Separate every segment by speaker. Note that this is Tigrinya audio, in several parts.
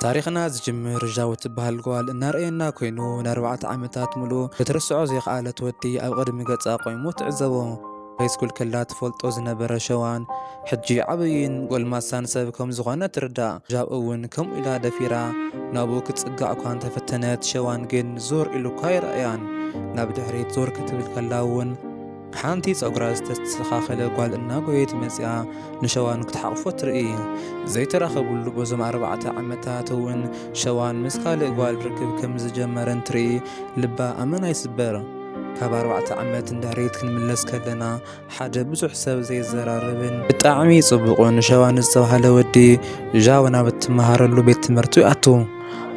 Speaker 1: تاريخنا زجمر جاوت بهالقوال نارئنا كوينو ناربعة عامتات ملو كترسعو زي قالت ودي أو قدم قصا قيمو تعزبو فيسكول كلات فولتو زنبرا شوان حجي عبيين قول ما سانسب كم زغانة تردا جاب أون كم إلا دفيرا نابو كتصقع كوان تفتنت شوان جن زور إلو كاي رأيان نابدحريت زور كتب الكلاون حانتي صغراز تستخاخل قال إنها قويت مسيا نشوان كتحقفو ترئي زي تراخبولو بوزم 4 عامتات ون شوان مسكال قال ركب كم زجمرن ترئي لبا أمنا يسبر كاب 4 عامات اندهريت كنملس كلنا حاجة بزح سب زي الزراربن بطعمي صبقون شوان الزوحة ودي جاونا بتمهارلو بيت مرتو أتو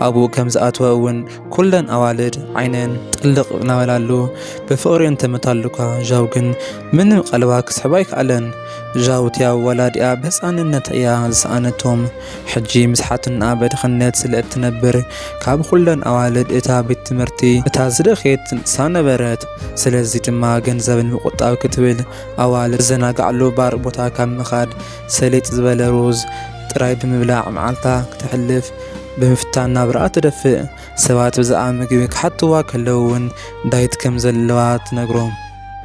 Speaker 1: أبو كمز أتوون كلن أوالد عينين طلق ناولالو بفقر انت متالوكا جاوكن من قلبك سحبايك ألن جاوت يا ولاد يا بس أنا النتيا زانتهم حجي مسحاتن أبد خنات سلقت تنبر كاب كلن أوالد إتا بيت مرتي إتا زرخيت سانبرت سلزي جما جنزب مقطع كتبل أوالد زناقعلو بار بوتا كام مخاد سليت زبال روز تراي بمبلاع معالتا كتحلف بمفتانا برات دفئ سوات بزاق مقبك حتى واكلون دايت كم زلوات نقروم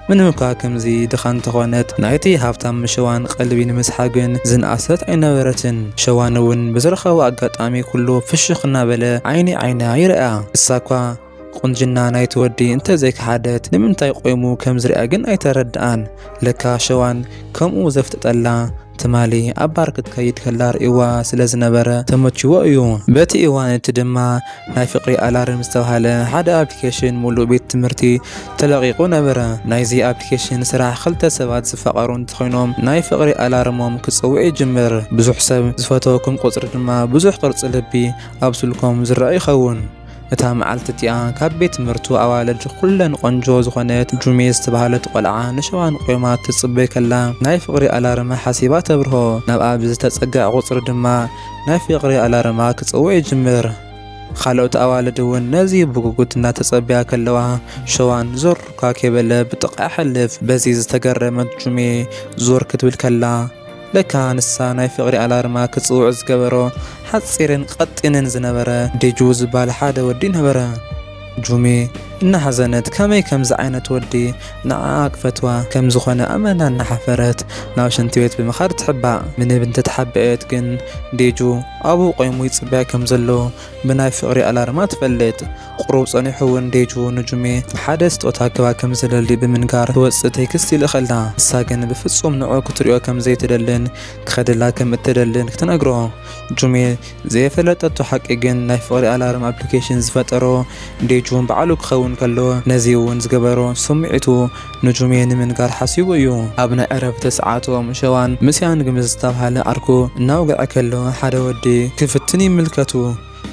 Speaker 1: من مكا كمزي دخان تخوانت نايتي هافتام شوان قلبي نمسحاقن زن أسات عين ورتن شوانون بزرخة وقات آمي كله فشخنا بلا عيني يرأى الساقوا قنجنا نايت ودي انت زيك حادت نمنتاي قيمو كم زرقاقن اي تردان لكا شوان كم زفت ألا تمالي أباركت كيد كلار إيوا سلازنبرة تمتشو أيو باتي إيوان تدما ناي فقري ألار مستوهالة حدا أبليكيشن مولو بيت تمرتي تلغيقو نبرة نايزي أبليكيشن سراح خلطة سبات زفاقرون تخينوم ناي فقري ألارموم كتصوعي جمر بزوح سب زفاتوكم قصر دما بزوح قرص لبي أبسلكم زرعي خون እታ መዓልትቲኣ ካብ ቤት ምርቱ ኣዋልድ ኩለን ቆንጆ ዝኾነት ጁሜዝ ተባሃለት ቆልዓ ንሸዋን ቆይማ ትጽበይ ከላ ናይ ፍቕሪ ኣላርማ ሓሲባ ተብርሆ ናብኣ ብዝተጸጋዕ ቁጽሪ ድማ ናይ ፍቕሪ ኣላርማ ክጽውዕ ይጅምር ካልኦት ኣዋልድ እውን ነዚ ብጉጉት እናተጸብያ ከለዋ ሸዋን ዞር ካከበለ ብጥቃ ሕልፍ በዚ ዝተገረመት ጁሜ ዞር ክትብል ከላ ለካ ንሳ ናይ ፍቕሪ ኣላርማ ክጽውዕ ዝገበሮ ሓጺርን ቀጢንን ዝነበረ ዴጁ ዝባል ሓደ ወዲ ነበረ ጁሜ እናሓዘነት ከመይ ከምዚ ዓይነት ወዲ ንዓኣ ክፈትዋ ከም ዝኾነ ኣመና እናሓፈረት ናብ ሽንቲ ቤት ብምኻድ ትሕባእ ምንብ እንተተሓበአት ግን ዴጁ ኣብኡ ቆይሙ ይጽበያ ከም ዘሎ ብናይ ፍቕሪ ኣላርማ ትፈልጥ ቁሩብ ጸኒሑ እውን ዴጁ ንጁሜ ሓደ ስጦታ ክባ ከም ዝደሊ ብምንጋር ትወፅእ ቴክስት ይልኸላ እሳ ግን ብፍጹም ንዑ ክትሪኦ ከም ዘይትደልን ክኸድላ ከም እትደልን ክትነግሮ ጁሜ ዘይፈለጠቶ ሓቂ ግን ናይ ፍቕሪ ኣላርም ኣፕሊኬሽን ዝፈጠሮ ዴጁን በዓሉ ክኸውን ከሎ ነዚ እውን ዝገበሮ ስምዒቱ ንጁሜ ንምንጋር ሓሲቡ እዩ ኣብ ናይ ዕረፍቲ ሰዓቶም ሸዋን ምስያን ግምዝ ዝተባሃለ ኣርኩ እናውግዐ ከሎ ሓደ ወዲ ክፍትን ይምልከቱ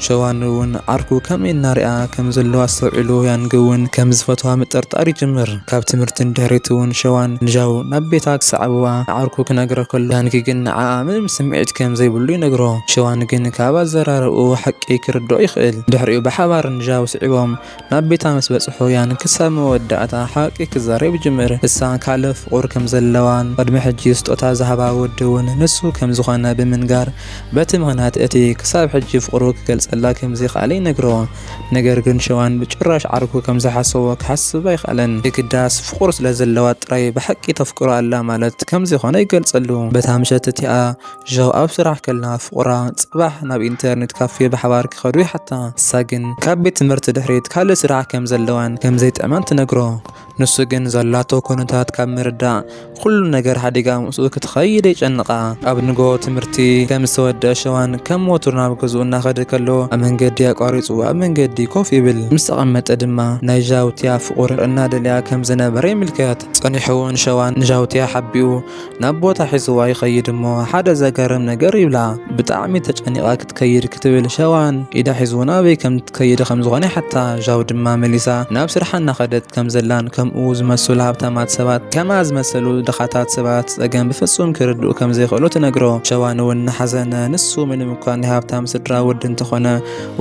Speaker 1: ሸዋን እውን ኣርኩ ከመይ እናርኣ ከም ዘለዎ ኣስተውዒሉ ያንግውን ከም ዝፈትዋ ምጥርጣር ይጅምር ካብ ትምህርቲ ድሕሪት እውን ሸዋን ንጃው ናብ ቤታ ክሰዕብዋ ኣርኩ ክነግረ ከሎ ያንጊ ግን ንዓኣ ምንም ስምዒት ከም ዘይብሉ ይነግሮ ሸዋን ግን ካብ ኣዘራርኡ ሓቂ ክርድኦ ይኽእል ድሕሪኡ ብሓባር ንጃው ስዒቦም ናብ ቤታ ምስ በጽሑ ያን ክሳብ መወዳእታ ሓቂ ክዛረብ ይጅምር እሳ ካልእ ፍቑር ከም ዘለዋን ቅድሚ ሕጂ ስጦታ ዝሃባ ወዲ እውን ንሱ ከም ዝኾነ ብምንጋር በቲ ምኽንያት እቲ ክሳብ ሕጂ ፍቑሩ ክገልጽ لا كم زي خالي نقرأ نقر جن شوان بتشرش عركو كم زي حسوا كحسب يخلن بكداس فقرس لزلوات راي بحكي تفكر الله مالت كم زي خانة يقل صلوا بتهمشتتي جو أبصراح كلنا فقرا صباح ناب إنترنت كافيه بحوار خروي حتى ساجن كبت مرت دحريت كل سرعة كم زلوان كم زي تأمنت نقرأ نسجن زلاتو كونتات كم مردا كل نجار حديقة مسؤول كتخيل يجنقا أبنجو تمرتي كم سود شوان كم وترنا بكزون ناخد كله أمنجدي أقارص وأمنجدي كوفي بال مستقمة أدمة نيجاوتيا فقور النادليا كم زنابري ملكات صنيحون شوان نجاوتيا حبيو نبوتا حزوا يخيد مو حدا زكرم نجر يبلا بتعمي تجنقا كتكيد كتبل شوان إذا حزونا بي كم تكيد خمزغاني حتى جاود ما مليسا نابسر حنا خدت كم زلان ከምኡ ዝመስሉ ሃብታማት ሰባት ከማ ዝመስሉ ድኻታት ሰባት ፀገም ብፍጹም ክርድኡ ከም ዘይኽእሉ ትነግሮ። ሸዋን እውን ሓዘነ ንሱ ምንም እኳ ናይ ሃብታም ስድራ ወዲ እንተኾነ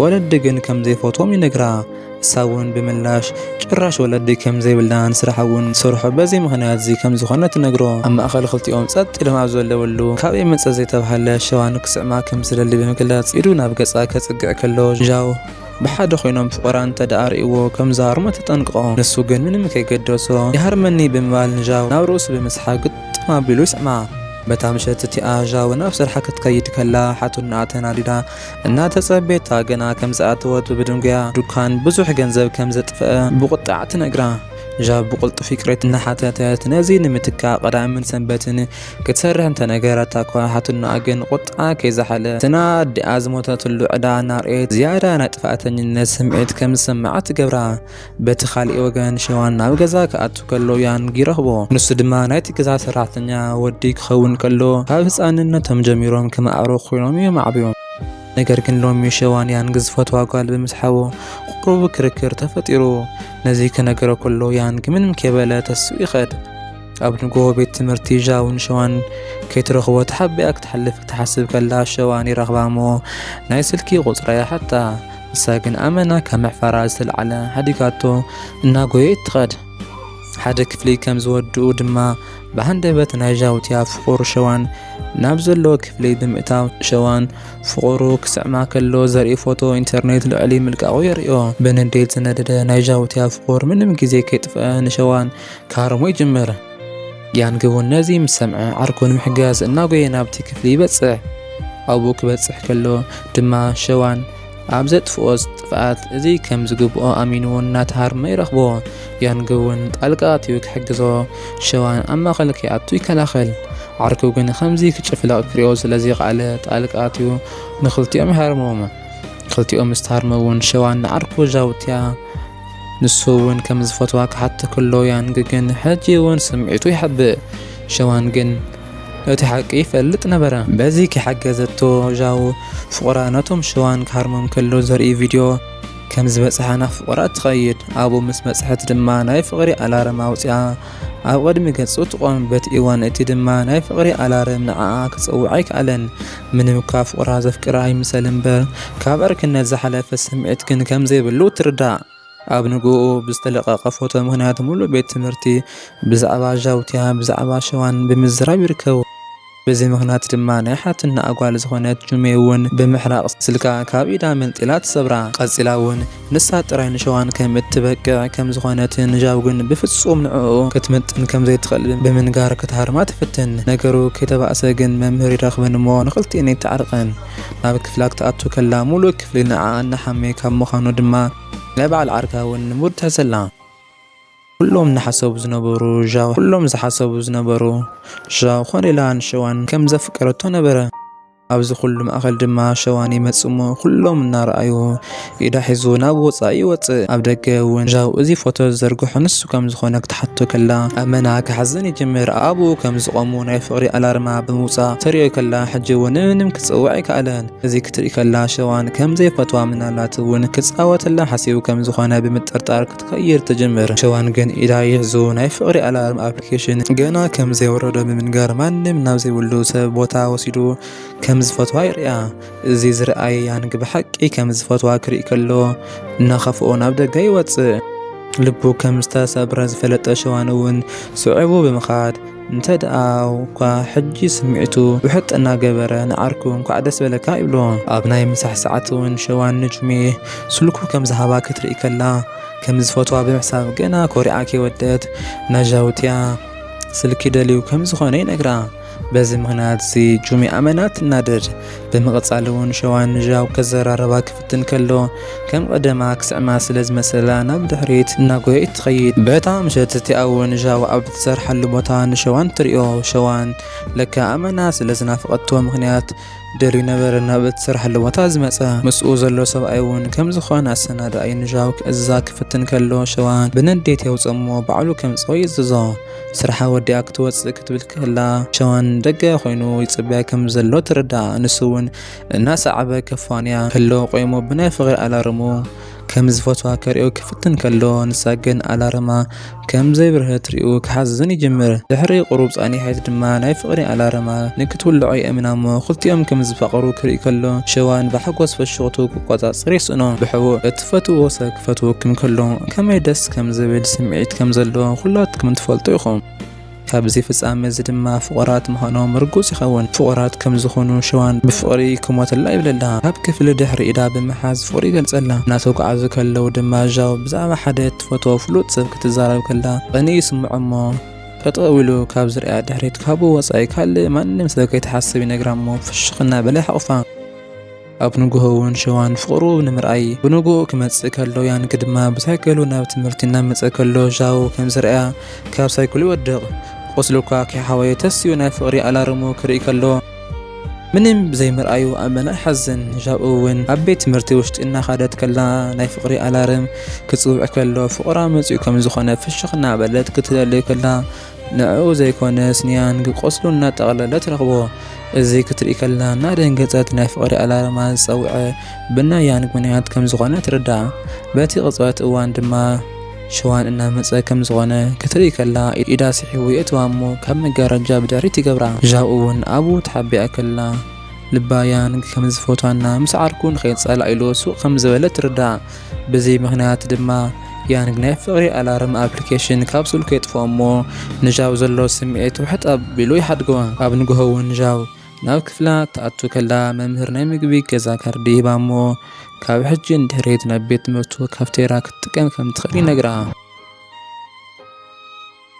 Speaker 1: ወለዲ ግን ከም ዘይፈትዎም ይነግራ። እሳ እውን ብምላሽ ጭራሽ ወለዲ ከም ዘይብላን ስራሕ እውን ሰርሖ በዚ ምክንያት እዚ ከም ዝኾነ ትነግሮ። ኣብ ማእኸል ክልቲኦም ጸጥ ኢሎም ኣብ ዘለወሉ ካብይ መፅእ ዘይተባሃለ ሸዋን ክስዕማ ከም ዝደሊ ብምግላጽ ኢዱ ናብ ገጻ ከጽግዕ ከሎ ዣው ብሓደ ኮይኖም ፍቑራን ተዳኣርእዎ ከም ዝሃርሞ ተጠንቅቆ። ንሱ ግን ምንም ከይገደሶ ይሃርመኒ ብምባል ንዣው ናብ ርእሱ ብምስሓቅ ግጥም ኣቢሉ ይስዕማ። በታ ምሸት እቲኣ ዣው ናብ ስርሓ ክትከይድ ከላ ሓቱና ተናዲዳ እናተጸበየታ ገና ከም ዝኣተወት ብድንጉያ ዱካን ብዙሕ ገንዘብ ከም ዘጥፍአ ብቁጣዕ ትነግራ። ዣው ብቁልጡፍ ፍቅረት እናሓተተት ነዚ ንምትካእ ቀዳምን ሰንበትን ክትሰርሕ እንተነገረታ እኳ ሓቱና ግን ቁጣ ከይዛሓለ እትና ኣዲኣ ዝሞተትሉ ዕዳ እናርአየት ዝያዳ ናይ ጥፋእተኝነት ስምዒት ከም ዝሰምዓት ትገብራ። በቲ ካሊእ ወገን ሸዋን ናብ ገዛ ክኣቱ ከሎ ያንግ ይረኽቦ። ንሱ ድማ ናይቲ ገዛ ሰራሕተኛ ወዲ ክኸውን ከሎ ካብ ህፃንነቶም ጀሚሮም ከማዕርጉ ኮይኖም እዮም ኣዕብዮም። ነገር ግን ሎሚ ሸዋን ያንግ ዝፈትዋ ጓል ብምስሓቦ ቁሩብ ክርክር ተፈጢሩ። ነዚ ከነገሮ ከሎ ያንግ ምንም ከይበለ ተስኡ ይኸድ። ኣብ ንጎሆ ቤት ትምህርቲ ዣውን ሸዋን ከይትረኽቦ ተሓቢኣ ክትሓልፍ ክትሓስብ ከላ ሸዋን ይረኽባ እሞ ናይ ስልኪ ቁፅራ ሓታ። እሳ ግን ኣመና ካብ ምሕፋራ ዝተለዓለ ሓዲጋቶ እናጎየት ትኸድ። ሓደ ክፍሊ ከም ዝወድኡ ድማ ብሃንደበት ናይ ዣውትያ ፍቑር ሸዋን ናብ ዘለዎ ክፍሊ ብምእታው ሸዋን ፍቑሩ ክስዕማ ከሎ ዘርኢ ፎቶ ኢንተርኔት ልዕሊ ምልቃቑ የርእዮ። ብንዴት ዝነደደ ናይ ዣውትያ ፍቑር ምንም ግዜ ከይጥፍአ ንሸዋን ካርሞ ይጅምር። ያንግ እውን ነዚ ምስ ሰምዐ ዓርኩ ንምሕጋዝ እናጎየ ናብቲ ክፍሊ ይበፅሕ። ኣብኡ ክበፅሕ ከሎ ድማ ሸዋን ኣብ ዘጥፍኦ ጥፍኣት እዚ ከም ዝግብኦ ኣሚንዎ እናተሃርመ ይረኽቦ። ያንግ እውን ጣልቃ ኣትዩ ክሕግዞ ሸዋን ኣብ ማእኸል ከይኣቱ ይከላኸል። ዓርኩ ግን ከምዚ ክጭፍለቕ ክሪኦ ስለዘይከኣለ ጣልቃ ኣትዩ ንክልቲኦም ይሃርሞም። ክልቲኦም ዝተሃርመ እውን ሸዋን ንዓርኩ ዣውትያ ንሱ እውን ከም ዝፈትዋ ክሓቶ ከሎ ያንግ ግን ሕጂ እውን ስምዒቱ ይሓብእ። ሸዋን ግን እቲ ሓቂ ይፈልጥ ነበረ። በዚ ክሓገዘቶ ዣው ፍቑራ ነቶም ሸዋን ክሃርሞም ከሎ ዘርኢ ቪድዮ ከም ዝበፅሓ ናብ ፍቑራ ትኸይድ። ኣብኡ ምስ በፅሐት ድማ ናይ ፍቕሪ ኣላርም ኣውፅኣ ኣብ ቅድሚ ገጹ ትቆምበት እዋን እቲ ድማ ናይ ፍቕሪ ኣላርም ንዓኣ ክፀውዕ ኣይከኣለን። ምንም እኳ ፍቑራ ዘፍቅራ ይምሰል እምበር ካብ ዕርክነት ዝሓለፈ ስምዒት ግን ከም ዘይብሉ ትርዳእ። ኣብ ንግኡ ብዝተለቐቐ ፎቶ ምክንያት ሙሉእ ቤት ትምህርቲ ብዛዕባ ዣውትያ ብዛዕባ ሸዋን ብምዝራብ ይርከቡ። በዚ ምክንያት ድማ ናይ ሓቱና ኣጓል ዝኾነት ጁሜ እውን ብምሕራቕ ስልካ ካብ ኢዳ መንጢላ ትሰብራ። ቀፂላ እውን ንሳ ጥራይ ንሸዋን ከም እትበቅዕ ከም ዝኾነትን ዣው ግን ብፍጹም ንዕኡ ክትምጥን ከም ዘይትኽእል ብምንጋር ክትሃርማ ትፍትን። ነገሩ ከይተባእሰ ግን መምህር ይረኽበን እሞ ንክልቲአን ይተዓርቐን። ናብ ክፍላ ክትኣቱ ከላ ሙሉእ ክፍሊ ንዓኣ እናሓመ ካብ ምዃኑ ድማ ናይ በዓል ዓርካ እውን ሙድ ትሕዘላ። ኩሎም እናሓሰቡ ዝነበሩ ዣው ኮነ ኢላ ንሸዋን ከም ዘፍቀረቶ ነበረ። ኣብዚ ኩሉ ማእኸል ድማ ሸዋን ይመጽ እሞ ኩሎም እናረኣዩ ኢዳ ሒዙ ናብ ወፃኢ ይወፅእ። ኣብ ደገ እውን ዣው እዚ ፎቶ ዘርግሖ ንሱ ከም ዝኾነ ክትሓቶ ከላ ኣመና ክሓዝን ይጅምር። ኣብኡ ከም ዝቆሙ ናይ ፍቕሪ ኣላርማ ብምውፃእ ተሪኦ ከላ ሕጂ እውን ምንም ክፅውዕ ኣይከኣለን። እዚ ክትርኢ ከላ ሸዋን ከም ዘይፈትዋ ምናልባት እውን ክፃወተላ ሓሲቡ ከም ዝኾነ ብምጥርጣር ክትከይር ትጅምር። ሸዋን ግን ኢዳ ይሕዙ ናይ ፍቕሪ ኣላርም ኣፕሊኬሽን ገና ከም ዘይወረዶ ብምንጋር ማንም ናብ ዘይብሉ ሰብ ቦታ ወሲዱ ከም ዝፈትዋ ይርያ። እዚ ዝረኣየ ያንግ ብሓቂ ከም ዝፈትዋ ክርኢ ከሎ እናኸፍኦ ናብ ደገ ይወፅእ። ልቡ ከም ዝተሰብረ ዝፈለጠ ሸዋን እውን ስዒቡ ብምኻድ እንተደኣ እኳ ሕጂ ስምዒቱ ውሕጥ እናገበረ ንዓርኩ እንኳዕ ደስ በለካ ይብሎ። ኣብ ናይ ምሳሕ ሰዓት እውን ሸዋን ንጁሜ ስልኩ ከም ዝሃባ ክትርኢ ከላ ከም ዝፈትዋ ብምሕሳብ ገና ኮሪዓ ከይወደት ናዣውትያ ስልኪ ደልዩ ከም ዝኾነ ይነግራ። በዚ ምክንያት እዚ ጁሜ ኣመናት እናድድ። ብምቕጻል እውን ሸዋን ዣው ከዘራረባ ክፍትን ከሎ ከም ቀደማ ክስዕማ ስለ ዝመሰላ ናብ ድሕሪት እናጎየት ትኸይድ። በታ ምሸት እቲኣ እውን ዣው ኣብ ትሰርሓሉ ቦታ ንሸዋን ትሪኦ። ሸዋን ለካ ኣመና ስለ ዝናፍቐቶ ምክንያት ደልዩ ነበረ ናብ እትሰርሓሉ ቦታ ዝመፀ። ምስኡ ዘሎ ሰብኣይ እውን ከም ዝኾነ ኣሰናዳኢ ንዣው ክእዛ ክፍትን ከሎ ሸዋን ብንዴት የውፅእ እሞ ባዕሉ ከምፅኦ ይዝዞ። ስርሓ ወዲኣ ክትወፅእ ክትብል ከላ ሸዋን ደገ ኮይኑ ይፅበያ ከም ዘሎ ትርዳእ። ንሱ እውን እናሰዓበ ከፋንያ ከሎ ቆይሞ ብናይ ፍቕሪ ኣላርሙ ከም ዝፈትዋ ከሪኡ ክፍትን ከሎ ንሳ ግን ኣላርማ ከም ዘይብርህት ሪኡ ክሓዝን ይጅምር። ድሕሪ ቁሩብ ጸኒሐት ድማ ናይ ፍቕሪ ኣላርማ ንክትውልዖ ይእምና እሞ ክልቲኦም ከም ዝፈቐሩ ክርኢ ከሎ ሸዋን ብሓጎስ ፍሽኽቱ ክቆጻጸር ይስእኖ። ብሕቡእ እትፈትዎ ሰብ ክፈትወኩም ከሎ ከመይ ደስ ከም ዝብል ስምዒት ከም ዘለዎ ኩላትኩም ትፈልጡ ኢኹም። ካብዚ ፍጻመ እዚ ድማ ፍቑራት ምዃኖም ርጉጽ ይኸውን። ፍቑራት ከም ዝኾኑ ሸዋን ብፍቕሪ ክሞተላ ይብለላ። ኣብ ክፍሊ ድሕሪ ኢዳ ብምሓዝ ፍቕሪ ይገልጸላ። እናተጓዓዙ ከለዉ ድማ ዣው ብዛዕባ ሓደ እትፈትዎ ፍሉጥ ሰብ ክትዛረብ ከላ ቅንኢ ይስምዖ እሞ ጠጠው ኢሉ ካብ ዝርያ ድሕሪት ካብኡ ወጻኢ ካልእ ማንም ሰብ ከይተሓስብ ይነግራ እሞ ፍሽኽ እናበለ ይሓቑፋ። ኣብ ንግሆ እውን ሸዋን ፍቕሩ ንምርኣይ ብንግኡ ክመጽእ ከሎ ያንግ ድማ ብሳይከሉ ናብ ትምህርቲ እናመጸ ከሎ ዣው ከም ዝርያ ካብ ሳይክሉ ይወድቕ። ቆስሉ እኳ ከይሓወየ ተስዩ ናይ ፍቕሪ ኣላርሙ ክርኢ ከሎ ምንም ብዘይምርኣዩ ኣመና ይሓዝን። ዣው እውን ኣብ ቤት ትምህርቲ ውሽጢ እናኻደት ከላ ናይ ፍቕሪ ኣላርም ክጽውዕ ከሎ ፍቕራ መጺኡ ከም ዝኾነ ፍሽኽ እናበለት ክትደሊ ከላ ንዕኡ ዘይኮነ ስንያንግ ቆስሉ እናጠቕለለት ረኽቦ። እዚ ክትርኢ ከላ እናደንገጸት ናይ ፍቕሪ ኣላርማ ዝጸውዐ ብናይ ያንግ ምክንያት ከም ዝኾነ ትርዳእ። በቲ ቅጽበት እዋን ድማ ሸዋን እናመጸ ከም ዝኾነ ክትርኢ ከላ ኢዳ ስሒቡ የእትዋ እሞ ካብ መጋረጃ ብድሕሪት ይገብራ። ዣው እውን ኣብኡ ተሓቢኣ ከላ ልባ ያንግ ከም ዝፈትዋና ምስ ዓርኩ ንኸይጸላእ ኢሉ ሱቕ ከም ዝበለ ትርዳእ። በዚ ምክንያት ድማ ያንግ ናይ ፍቕሪ ኣላርም ኣፕሊኬሽን ካብ ስልኩ የጥፍኦ እሞ ንዣው ዘሎ ስምዒት ውሕጥ ኣቢሉ ይሓድግዋ። ኣብ ንግሆ እውን ዣው ናብ ክፍላ ተኣቱ ከላ መምህር ናይ ምግቢ ገዛ ካርዲ ሂባ እሞ ካብ ሕጂ እንድሕሪት ናብ ቤት ትምህርቱ ካፍቴራ ክትጥቀም ከም ትኽእል ይነግራ።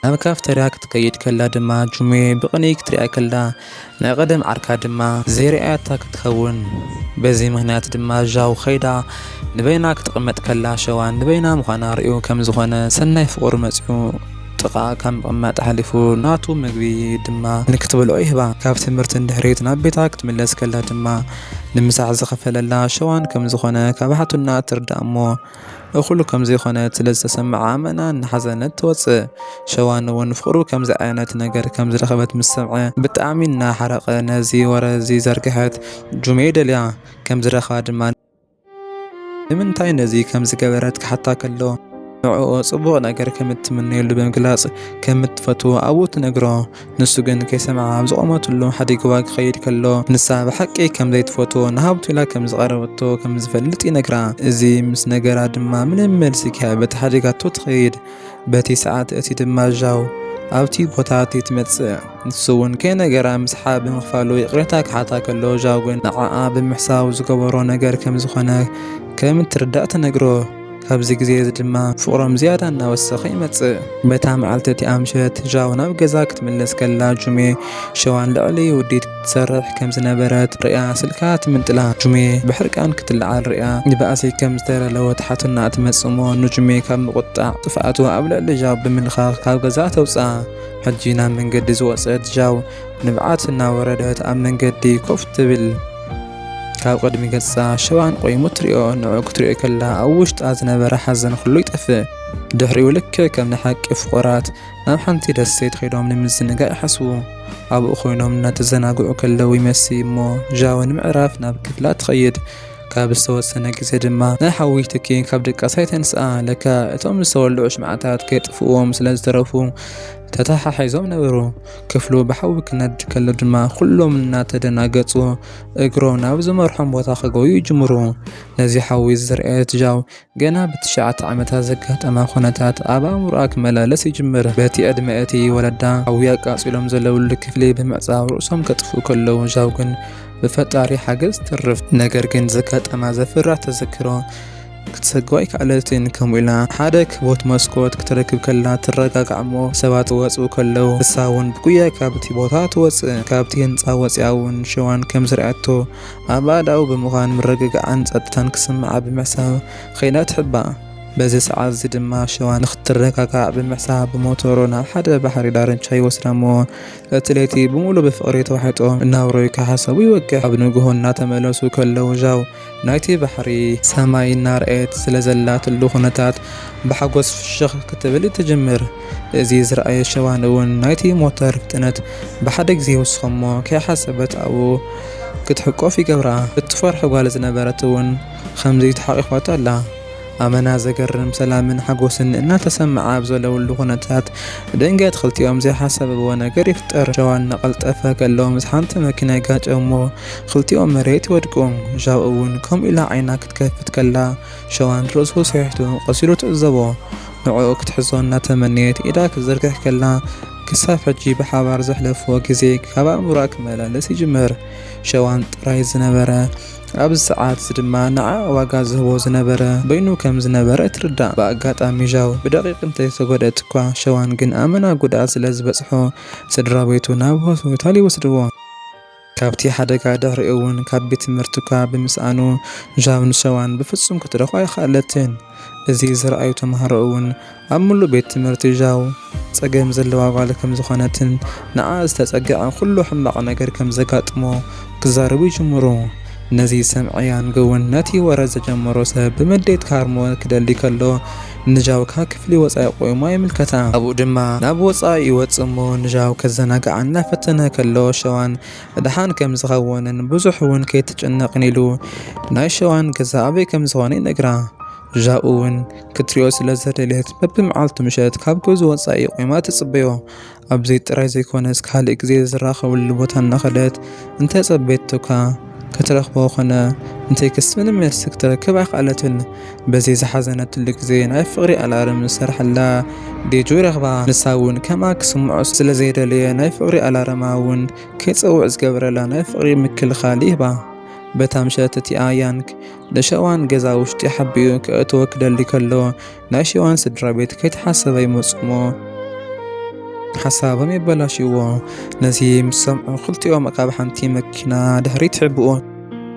Speaker 1: ናብ ካፍቴርያ ክትከይድ ከላ ድማ ጁሜ ብቕኒ ክትሪኣ ከላ ናይ ቀደም ዓርካ ድማ ዘይርኣያታ ክትኸውን። በዚ ምክንያት ድማ ዣው ኸይዳ ንበይና ክትቕመጥ ከላ ሸዋን ንበይና ምዃና ርእዩ ከም ዝኾነ ሰናይ ፍቑር መጺኡ ጥቓ ካብ ምቕማጥ ሓሊፉ ናቱ ምግቢ ድማ ንክትበልዖ ይህባ። ካብ ትምህርቲ እንድሕሪት ናብ ቤታ ክትምለስ ከላ ድማ ንምሳሕ ዝኸፈለላ ሸዋን ከም ዝኾነ ካብ ሓቱና ትርዳእ እሞ እኹሉ ከም ዘይኮነት ስለ ዝተሰምዓ ኣመና እናሓዘነት ትወፅእ። ሸዋን እውን ፍቕሩ ከምዚ ዓይነት ነገር ከም ዝረኸበት ምስ ሰምዐ ብጣዕሚ እናሓረቐ ነዚ ወረዚ ዘርግሐት ጁሜ ደልያ ከም ዝረኸባ ድማ ንምንታይ ነዚ ከም ዝገበረት ክሓታ ከሎ ንዕኡ ጽቡቕ ነገር ከም እትምነየሉ ብምግላጽ ከም እትፈትዎ ኣብኡ ትነግሮ። ንሱ ግን ከይሰምዓ ኣብ ዝቖመትሉ ሓዲግዋ ክኸይድ ከሎ ንሳ ብሓቂ ከም ዘይትፈትዎ ንሃብቱ ኢላ ከም ዝቐረበቶ ከም ዝፈልጥ ይነግራ። እዚ ምስ ነገራ ድማ ምንም መልሲ ከይሃበት ሓዲጋቶ ትኸይድ። በቲ ሰዓት እቲ ድማ ዣው ኣብቲ ቦታ ትመጽእ። ንሱ እውን ከይነገራ ምስሓ ብምኽፋሉ ይቕሬታ ክሓታ ከሎ ዣው ግን ንዓኣ ብምሕሳብ ዝገበሮ ነገር ከም ዝኾነ ከም እትርዳእ ትነግሮ። ካብዚ ግዜ እዚ ድማ ፍቕሮም ዝያዳ እናወሰኸ ይመጽእ። በታ መዓልቲ እቲኣ ምሸት ዣው ናብ ገዛ ክትምለስ ከላ ጁሜ ሸዋን ልዕሊ ውዲት ክትሰርሕ ከም ዝነበረት ርእያ ስልካ ትምንጥላ። ጁሜ ብሕርቃን ክትለዓል ርእያ ንባእሲ ከም ዝተረለወት ሓቱና ትመጽእ እሞ ንጁሜ ካብ ምቁጣዕ ጥፍኣቱ ኣብ ልዕሊ ዣው ብምልኻኽ ካብ ገዛ ተውፅኣ። ሕጂ ናብ መንገዲ ዝወፀት ዣው ንብዓት እናወረደት ኣብ መንገዲ ኮፍ ትብል። ካብ ቅድሚ ገጻ ሸዋን ቆይሙ ትሪኦ። ንዑ ክትሪኦ ከላ ኣብ ውሽጣ ዝነበረ ሓዘን ኩሉ ይጠፍእ። ድሕሪኡ ልክዕ ከም ንሓቂ ፍቑራት ናብ ሓንቲ ደሴት ኸይዶም ንምዝንጋዕ ይሓስቡ። ኣብኡ ኮይኖም እናተዘናግዑ ከለዉ ይመሲ እሞ ዣው ንምዕራፍ ናብ ክፍላ ትኸይድ። ካብ ዝተወሰነ ግዜ ድማ ናይ ሓዊ ትኪ ካብ ድቃሳይ ተንስኣ። ለካ እቶም ዝተወልዑ ሽምዓታት ከይጥፍእዎም ስለ ዝተረፉ ተተሓሒዞም ነበሩ። ክፍሉ ብሓዊ ክነድ ከሎ ድማ ኩሎም እናተደናገጹ እግሮም ናብ ዝመርሖም ቦታ ክጎዩ ይጅምሩ። ነዚ ሓዊ ዝርአየት ዣው ገና ብ9 ዓመታት ዘጋጠማ ኩነታት ኣብ ኣእምሮኣ ክመላለስ ይጅምር። በቲ ዕድመ እቲ ወለዳ ሓዊ ኣቃጺሎም ዘለውሉ ክፍሊ ብምዕጻብ ርእሶም ከጥፍኡ ከለዉ ዣው ግን ብፈጣሪ ሓገዝ ትርፍ። ነገር ግን ዘጋጠማ ዘፍርሕ ተዘክሮ ክትሰግዋ ይከኣለትን። ከምኡ ኢላ ሓደ ክቦት መስኮት ክትረክብ ከላ ትረጋጋዕ እሞ ሰባት ወፅኡ ከለዉ እሳ እውን ብጉያ ካብቲ ቦታ ትወፅእ። ካብቲ ህንፃ ወፂኣ እውን ሸዋን ከም ዝርአቶ ኣብ ኣእዳው ብምዃን ምርግጋዕን ጸጥታን ክስምዓ ብምሕሳብ ኸይዳ ትሕባእ። በዚ ሰዓት እዚ ድማ ሸዋን ንኽትረጋጋዕ ብምሕሳብ ብሞተሮ ናብ ሓደ ባሕሪ ዳርቻ ይወስዳ እሞ እቲ ለይቲ ብምሉእ ብፍቕሪ ተዋሒጦ እናብረዩ ክሓሰቡ ይወግሕ። ኣብ ንግሆ እናተመለሱ ከለዉ ዣው ናይቲ ባሕሪ ሰማይ እናርአየት ስለ ዘላትሉ ኩነታት ብሓጎስ ፍሽኽ ክትብል ትጅምር። እዚ ዝረኣየ ሸዋን እውን ናይቲ ሞተር ፍጥነት ብሓደ ግዜ ይውስኾ እሞ ከይሓሰበት ኣብኡ ክትሕቆፍ ይገብራ። እትፈርሒ ጓል ዝነበረት እውን ከምዚ ተሓቂፋቶ ኣላ። ኣመና ዘገርም ሰላምን ሓጎስን እናተሰምዓ ብዘለውሉ ኩነታት ድንገት ክልቲኦም ዘይሓሰብዎ ነገር ይፍጠር። ሸዋን እናቐልጠፈ ከሎ ምስ ሓንቲ መኪና ይጋጨው እሞ ክልቲኦም መሬት ይወድቁ። ዣው እውን ከምኡ ኢላ ዓይና ክትከፍት ከላ ሸዋን ርእሱ ሰሒቱ ቆሲሉ ትዕዘቦ። ንዕኡ ክትሕዞ እናተመነየት ኢዳ ክትዘርግሕ ከላ ክሳብ ሕጂ ብሓባር ዘሕለፍዎ ግዜ ካብ ኣእምሮኣ ክመላለስ ይጅምር። ሸዋን ጥራይ ዝነበረ ኣብዚ ሰዓት ድማ ንዓ ዋጋ ዝህቦ ዝነበረ በይኑ ከም ዝነበረ ትርዳእ። ብኣጋጣሚ ዣው ብደቂቕ እንተይተጎድአት እኳ ሸዋን ግን ኣመና ጉድኣት ስለ ዝበፅሖ ስድራ ቤቱ ናብ ሆስፒታል ይወስድዎ። ካብቲ ሓደጋ ድሕሪ እውን ካብ ቤት ትምህርቲ እኳ ብምስኣኑ ዣው ንሸዋን ብፍጹም ክትረኽቦ ኣይከኣለትን። እዚ ዝረኣዩ ተምሃሮ እውን ኣብ ሙሉእ ቤት ትምህርቲ ዣው ፀገም ዘለዋ ጓል ከም ዝኾነትን ንዓ ዝተፀግዐ ኩሉ ሕማቕ ነገር ከም ዘጋጥሞ ክዛረቡ ይጅምሩ። ነዚ ሰምዕያን ገውን ነቲ ወረድ ዘጀመሮ ሰብ ብመዴት ካርሞ ክደሊ ከሎ ንዣው ካብ ክፍሊ ወፃኢ ቆይሞ ይምልከታ። ኣብኡ ድማ ናብ ወፃኢ ይወፅእ እሞ ንዣው ከዘናግዓ እናፈተነ ከሎ ሸዋን ድሓን ከም ዝኸወንን ብዙሕ እውን ከይትጨነቕን ኢሉ ናይ ሸዋን ገዛ ኣበይ ከም ዝኾነ ይነግራ። ዣው እውን ክትሪኦ ስለ ዘደልየት በብመዓልቱ ምሸት ካብ ገዙ ወፃኢ ቆይማ ትፅበዮ። ኣብዚ ጥራይ ዘይኮነስ ካልእ ግዜ ዝራኸብሉ ቦታ እናኸደት እንተፀበየትካ ክትረኽቦ ኮነ እንተይክስ ምንም መልሲ ክትረክብ ኣይከኣለትን። በዚ ዝሓዘነትሉ ግዜ ናይ ፍቕሪ ኣላርም ዝሰርሐላ ዴጆ ይረኽባ። ንሳ እውን ከምኣ ክስምዖ ስለ ዘይደለየ ናይ ፍቕሪ ኣላርማ እውን ከይፀውዕ ዝገበረላ ናይ ፍቕሪ ምክልኻል ይህባ። በታ ምሸት እቲኣ ያንክ ንሸዋን ገዛ ውሽጢ ሓቢኡ ክእትዎ ክደሊ ከሎ ናይ ሸዋን ስድራ ቤት ከይተሓሰበ ይመፁ እሞ ሓሳቦም የበላሽዎ። ነዚ ምስ ሰምዑ ክልቲኦም ካብ ሓንቲ መኪና ድሕሪት ይሕብኡ።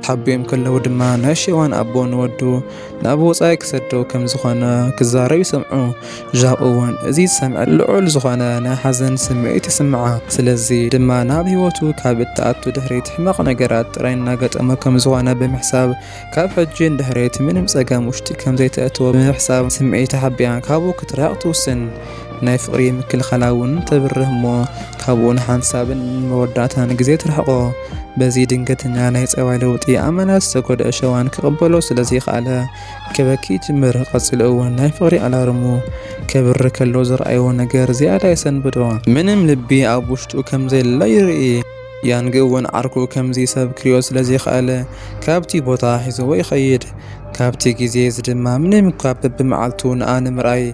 Speaker 1: ሓቢኦም ከለዉ ድማ ናይ ሸዋን ኣቦ ንወዱ ናብ ወፃኢ ክሰደው ከም ዝኾነ ክዛረብ ይሰምዑ። ዣው እውን እዚ ዝሰምዐ ልዑል ዝኾነ ናይ ሓዘን ስምዒት ይስምዓ። ስለዚ ድማ ናብ ሂወቱ ካብ እትኣቱ ድሕሪት ሕማቕ ነገራት ጥራይ እናገጠመ ከም ዝኾነ ብምሕሳብ ካብ ሕጂ ንድሕሪት ምንም ፀገም ውሽጢ ከም ዘይተእትዎ ብምሕሳብ ስምዒት ሓቢኣ ካብኡ ክትራቅ ትውስን። ናይ ፍቕሪ ምክልኻላ እውን ተብርህ እሞ ካብኡ ንሓንሳብን መወዳእታን ግዜ ትርሕቆ። በዚ ድንገተኛ ናይ ፀባይ ለውጢ ኣመና ዝተጎድአ ሸዋን ክቕበሎ ስለዘይከኣለ ክበኪ ጅምር። ቀፂሉ እውን ናይ ፍቕሪ ኣላርሙ ከብር ከሎ ዝረኣዮ ነገር ዝያዳ የሰንብዶ። ምንም ልቢ ኣብ ውሽጡ ከም ዘየለ ይርኢ። ያንግ እውን ዓርኩ ከምዚ ሰብ ክሪኦ ስለዘይከኣለ ካብቲ ቦታ ሒዝዎ ይኸይድ። ካብቲ ግዜ እዚ ድማ ምንም እኳ በብመዓልቱ ንኣ ንምርኣይ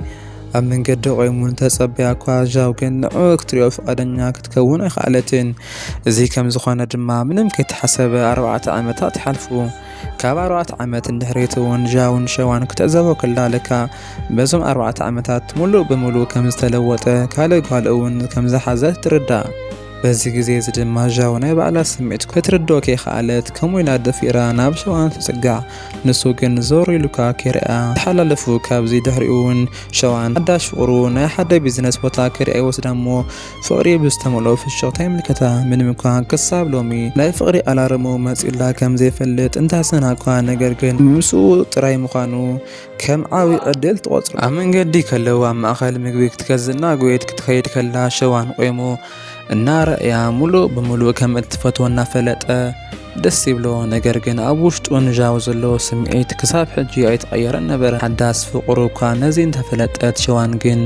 Speaker 1: ኣብ መንገዲ ቆይሙን ተፀበያ እኳ ዣው ግን ንዑ ክትሪኦ ፍቃደኛ ክትከውን ኣይከኣለትን። እዚ ከም ዝኾነ ድማ ምንም ከይተሓሰበ 4 ዓመታት ይሓልፉ። ካብ 4 ዓመት እንድሕሪት እውን ዣውን ሸዋን ክትዕዘቦ ከላ ለካ በዞም 4 ዓመታት ሙሉእ ብምሉእ ከም ዝተለወጠ ካልእ ጓል እውን ከም ዝሓዘት ትርዳእ። በዚ ግዜ እዚ ድማ ዣው ናይ ባዕላ ስምዒት ክትርድኦ ከይከኣለት ከምኡ ኢላ ደፊራ ናብ ሸዋን ትፅጋዕ። ንሱ ግን ዞር ኢሉካ ከይርአ ተሓላለፉ። ካብዚ ድሕሪኡ እውን ሸዋን ሓዳሽ ፍቕሩ ናይ ሓደ ቢዝነስ ቦታ ከይርአ ይወስዳ እሞ ፍቕሪ ብዝተመልኦ ፍሽኽታ ይምልከታ። ምንም እኳ ክሳብ ሎሚ ናይ ፍቕሪ ኣላርሙ መፂላ ከም ዘይፈልጥ እንተሓሰና እኳ ነገር ግን ምስኡ ጥራይ ምዃኑ ከም ዓብዪ ዕድል ትቆፅሮ። ኣብ መንገዲ ከለዉ ኣብ ማእኸል ምግቢ ክትገዝእና ጎየት ክትከይድ ከላ ሸዋን ቆይሙ እናረእያ ሙሉእ ብምሉእ ከም እትፈትዎ እናፈለጠ ደስ ይብሎ። ነገር ግን ኣብ ውሽጡ ንዣው ዘለዎ ስምዒት ክሳብ ሕጂ ኣይተቐየረን ነበረ። ሓዳስ ፍቕሩ እኳ ነዚ እንተፈለጠት ሸዋን ግን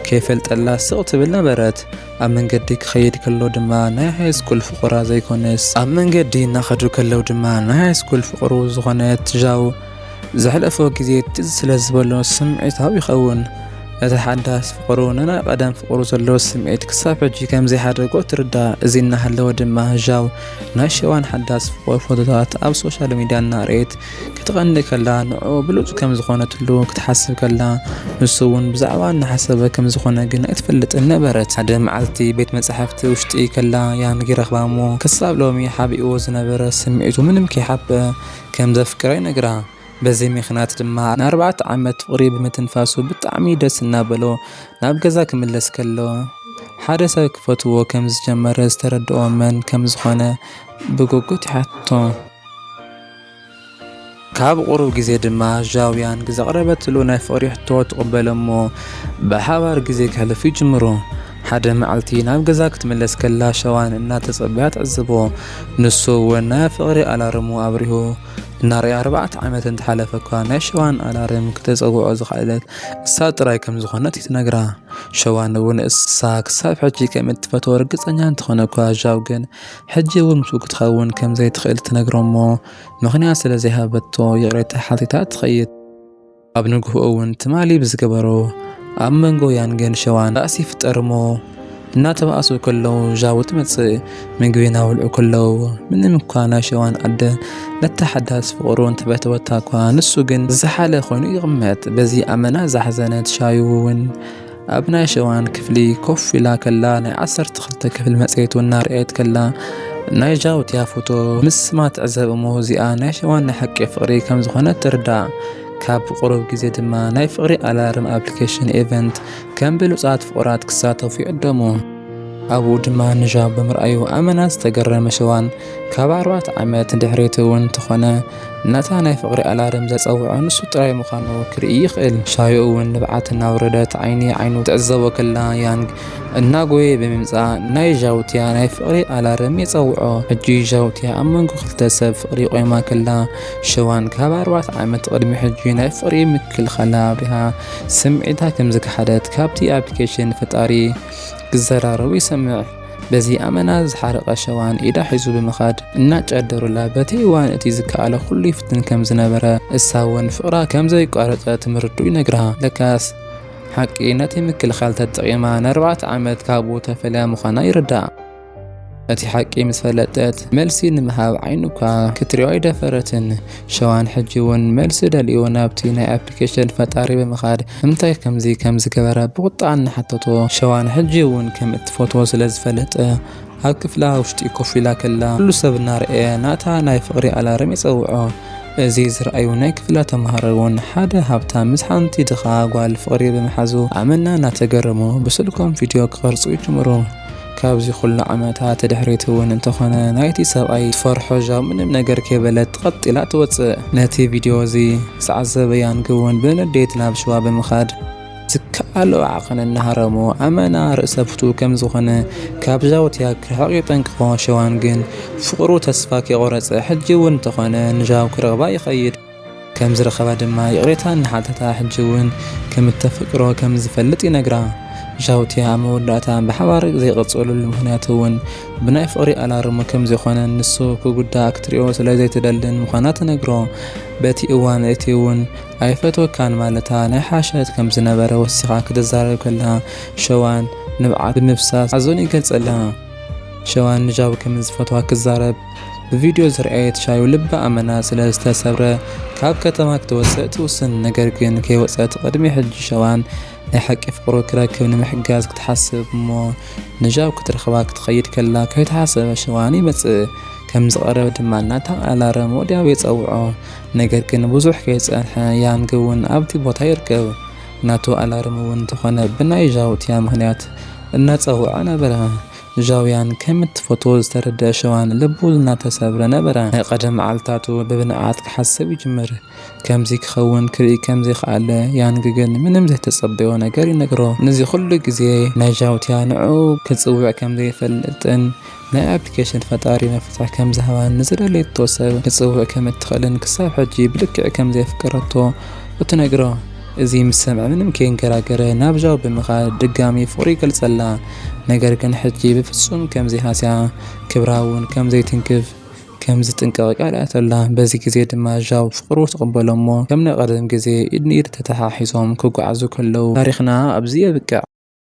Speaker 1: ከይፈልጠላ ስቕ ትብል ነበረት። ኣብ መንገዲ ክኸይድ ከሎ ድማ ናይ ሃይስኩል ፍቑራ ዘይኮነስ ኣብ መንገዲ እናኸዱ ከለዉ ድማ ናይ ሃይስኩል ፍቕሩ ዝኾነት ዣው ዘሕለፈ ግዜ ትዝ ስለ ዝበሎ ስምዒታዊ ይኸውን። እቲ ሓዳስ ፍቕሩ ንናይ ቀደም ፍቕሩ ዘለዎ ስምዒት ክሳብ ሕጂ ከም ዘይሓደጎ ትርዳእ። እዚ እናሃለወ ድማ ዣው ናይ ሸዋን ሓዳስ ፍቕሪ ፎቶታት ኣብ ሶሻል ሚድያ እናርአየት ክትቐንዲ ከላ ንዑ ብሉፅ ከም ዝኾነትሉ ክትሓስብ ከላ ንሱ እውን ብዛዕባ እናሓሰበ ከም ዝኾነ ግን ኣይትፈልጥን ነበረት። ሓደ መዓልቲ ቤት መጻሕፍቲ ውሽጢ ከላ ያንግ ይረኽባ እሞ ክሳብ ሎሚ ሓቢእዎ ዝነበረ ስምዒቱ ምንም ከይሓበ ከም ዘፍቅራ ይነግራ። በዚ ምክንያት ድማ ን4 ዓመት ፍቕሪ ብምትንፋሱ ብጣዕሚ ደስ እናበሎ ናብ ገዛ ክምለስ ከሎ ሓደ ሰብ ክፈትዎ ከም ዝጀመረ ዝተረድኦ መን ከም ዝኾነ ብጉጉት ይሓቶ። ካብ ቁሩብ ግዜ ድማ ዣውያን ዘቕረበትሉ ናይ ፍቕሪ ሕቶ ትቕበሎ እሞ ብሓባር ግዜ ክሕልፉ ይጅምሩ። ሓደ መዓልቲ ናብ ገዛ ክትምለስ ከላ ሸዋን እናተፀበያ ትዕዝቦ። ንሱ እውን ናይ ፍቕሪ ኣላርሙ ኣብሪሁ እናርያ 4 ዓመት እንተሓለፈ እኳ ናይ ሸዋን ኣላርም ክተፀውዖ ዝኽእለት እሳ ጥራይ ከም ዝኾነት ይትነግራ። ሸዋን እውን እሳ ክሳብ ሕጂ ከም እትፈትዎ ርግፀኛ እንተኾነ እኳ ዣው ግን ሕጂ እውን ምስኡ ክትኸውን ከም ዘይትኽእል ትነግሮ እሞ ምኽንያት ስለ ዘይሃበቶ ይቕሬታ ሓቲታ ትኸይድ። ኣብ ንግሆ እውን ትማሊ ብዝገበሮ ኣብ መንጎ ያንገን ሸዋን ራእሲ ይፍጠር እሞ እናተባእሱ ከለዉ ዣው ትመጽእ ምግቢ ናብልዑ ከለዉ ምንም እኳ ናይ ሸዋን ኣደ ነታ ሓዳስ ፍቕሩ እንተበተወታ እኳ ንሱ ግን ዝሓለ ኮይኑ ይቕመጥ። በዚ ኣመና ዝሓዘነት ሻዩ እውን ኣብ ናይ ሸዋን ክፍሊ ኮፍ ኢላ ከላ ናይ 12 ክፍሊ መጽሔት እናርአየት ከላ ናይ ዣውትያ ፎቶ ምስማ ትዕዘብ እሞ እዚኣ ናይ ሸዋን ናይ ሓቂ ፍቕሪ ከም ዝኾነት ትርዳእ። ካብ ቁሩብ ግዜ ድማ ናይ ፍቕሪ ኣላርም ኣፕሊኬሽን ኢቨንት ከም ብሉፃት ፍቑራት ክሳተፉ ይዕደሙ። ኣብኡ ድማ ንዣው ብምርኣዩ ኣመና ዝተገረመ ሸዋን ካብ 4 ዓመት ድሕሪት እውን እንተኾነ ነታ ናይ ፍቕሪ ኣላርም ዘፀውዖ ንሱ ጥራይ ምዃኑ ክርኢ ይኽእል። ሻዩ እውን ንብዓት እናውረደት ዓይኒ ዓይኑ ትዕዘቦ ከላ ያንግ እናጎየ ብምምፃእ ናይ ዣውትያ ናይ ፍቕሪ ኣላርም የፀውዖ። ሕጂ ዣውትያ ኣብ መንጎ ክልተ ሰብ ፍቕሪ ቆይማ ከላ ሸዋን ካብ 4 ዓመት ቅድሚ ሕጂ ናይ ፍቕሪ ምክልኻላ ኣብሪሃ ስምዒታ ከም ዝከሓደት ካብቲ ኣፕሊኬሽን ፈጣሪ ክዘራረቡ ይሰምዕ። በዚ ኣመና ዝሓረቐ ሸዋን ኢዳ ሒዙ ብምኻድ እናጨደሩላ በቲ እዋን እቲ ዝከኣለ ኩሉ ይፍትን ከም ዝነበረ እሳ እውን ፍቕራ ከም ዘይቋረፀ ትምርዱ ይነግራ። ለካስ ሓቂ ነቲ ምክልኻል ተጠቒማ ን4 ዓመት ካብኡ ተፈልያ ምዃና ይርዳእ። እቲ ሓቂ ምስ ፈለጠት መልሲ ንምሃብ ዓይኑ እኳ ክትሪኦ ኣይደፈረትን። ሸዋን ሕጂ እውን መልሲ ደልዩ ናብቲ ናይ ኣፕሊኬሽን ፈጣሪ ብምኻድ እንታይ ከም ዝገበረ ብቁጣ እናሓተቶ ሸዋን ሕጂ እውን ከም እትፈትዎ ስለ ዝፈለጠ ኣብ ክፍላ ውሽጢ ኮፍ ኢላ ከላ ኩሉ ሰብ እናርአየ ናታ ናይ ፍቕሪ ኣላርም ይፀውዖ። እዚ ዝረኣዩ ናይ ክፍላ ተምሃሮ እውን ሓደ ሃብታም ምስ ሓንቲ ድኻ ጓል ፍቕሪ ብምሓዙ ኣመና እናተገረሙ ብስልኮም ቪድዮ ክቐርጹ ይጅምሩ። ካብዚ ኩሉ ዓመታት ድሕሪት እውን እንተኾነ ናይቲ ሰብኣይ ትፈርሖ ዣው ምንም ነገር ከይበለት ቀጢላ ትወፅእ። ነቲ ቪድዮ እዚ ዝዓዘበ ያንግ እውን ብንዴት ናብ ሸዋ ብምኻድ ዝከኣሎ ዓቐን እናሃረሞ ኣመና ርእሰ ፍቱ ከም ዝኾነ ካብ ዣውትያ ክርሕቕ ይጠንቅቖ። ሸዋን ግን ፍቕሩ ተስፋ ከይቆረፀ ሕጂ እውን እንተኾነ ንዣው ክረኽባ ይኸይድ። ከም ዝረኸባ ድማ ይቕሬታ እናሓተታ ሕጂ እውን ከም እተፍቅሮ ከም ዝፈልጥ ይነግራ። ዣውትያ መወዳእታ ብሓባር ዘይቐፀሉሉ ምኽንያት እውን ብናይ ፍቕሪ ኣላርሙ ከም ዝኾነ ንሱ ክጉዳእ ክትሪኦ ስለ ዘይትደልን ምዃና ትነግሮ። በቲ እዋን እቲ እውን ኣይፈትወካን ማለታ ናይ ሓሸት ከም ዝነበረ ወሲኻ ክትዛረብ ከላ ሸዋን ንብዓት ብምፍሳስ ሓዘኑ ይገልጸላ። ሸዋን ንዣው ከም ዝፈትዋ ክዛረብ ብቪድዮ ዝረኣየት ሻዩ ልባ ኣመና ስለ ዝተሰብረ ካብ ከተማ ክትወፅእ ትውስን። ነገር ግን ከይወፀት ቅድሚ ሕጂ ሸዋን ናይ ሓቂ ፍቕሩ ክረክብ ንምሕጋዝ ክትሓስብ እሞ ንዣው ክትረኽባ ክትኸይድ ከላ ከይተሓሰበ ሸዋን ይመጽእ። ከም ዝቐረበ ድማ ናታ ኣላርም ወዲያው የፀውዖ። ነገር ግን ብዙሕ ከይፀንሐ ያንግ እውን ኣብቲ ቦታ ይርከብ። ናቱ ኣላርም እውን እንተኾነ ብናይ ዣውትያ ምኽንያት እናፀውዖ ነበረ። ዣውያን ከም እትፈትዎ ዝተረድአ ሸዋን ልቡ እናተሰብረ ነበረ። ናይ ቀደም መዓልታቱ ብብንዓት ክሓስብ ይጅምር። ከምዚ ክኸውን ክርኢ ከም ዘይከኣለ ያንግ ግን ምንም ዘይተጸበዮ ነገር ይነግሮ። ነዚ ኩሉ ግዜ ናይ ዣውትያ ንዕኡ ክጽውዕ ከም ዘይፈልጥን ናይ ኣፕሊኬሽን ፈጣሪ መፍትሒ ከም ዝሃባን ንዝደለየቶ ሰብ ክጽውዕ ከም እትኽእልን ክሳብ ሕጂ ብልክዕ ከም ዘይፍቀረቶ እትነግሮ። እዚ ምስ ሰምዐ ምንም ከይንገራገረ ናብ ዣው ብምኻድ ድጋሚ ፍቕሪ ይገልጸላ። ነገር ግን ሕጂ ብፍጹም ከም ዘይሃስያ ክብራ እውን ከም ዘይትንክፍ ከም ዝጥንቀቕ ቃልኣተላ። በዚ ግዜ ድማ ዣው ፍቕሩ ተቐበሎ እሞ ከም ናይ ቀደም ግዜ ኢድ ንኢድ ተተሓሒዞም ክጓዓዙ ከለዉ ታሪኽና ኣብዚ የብቅዕ።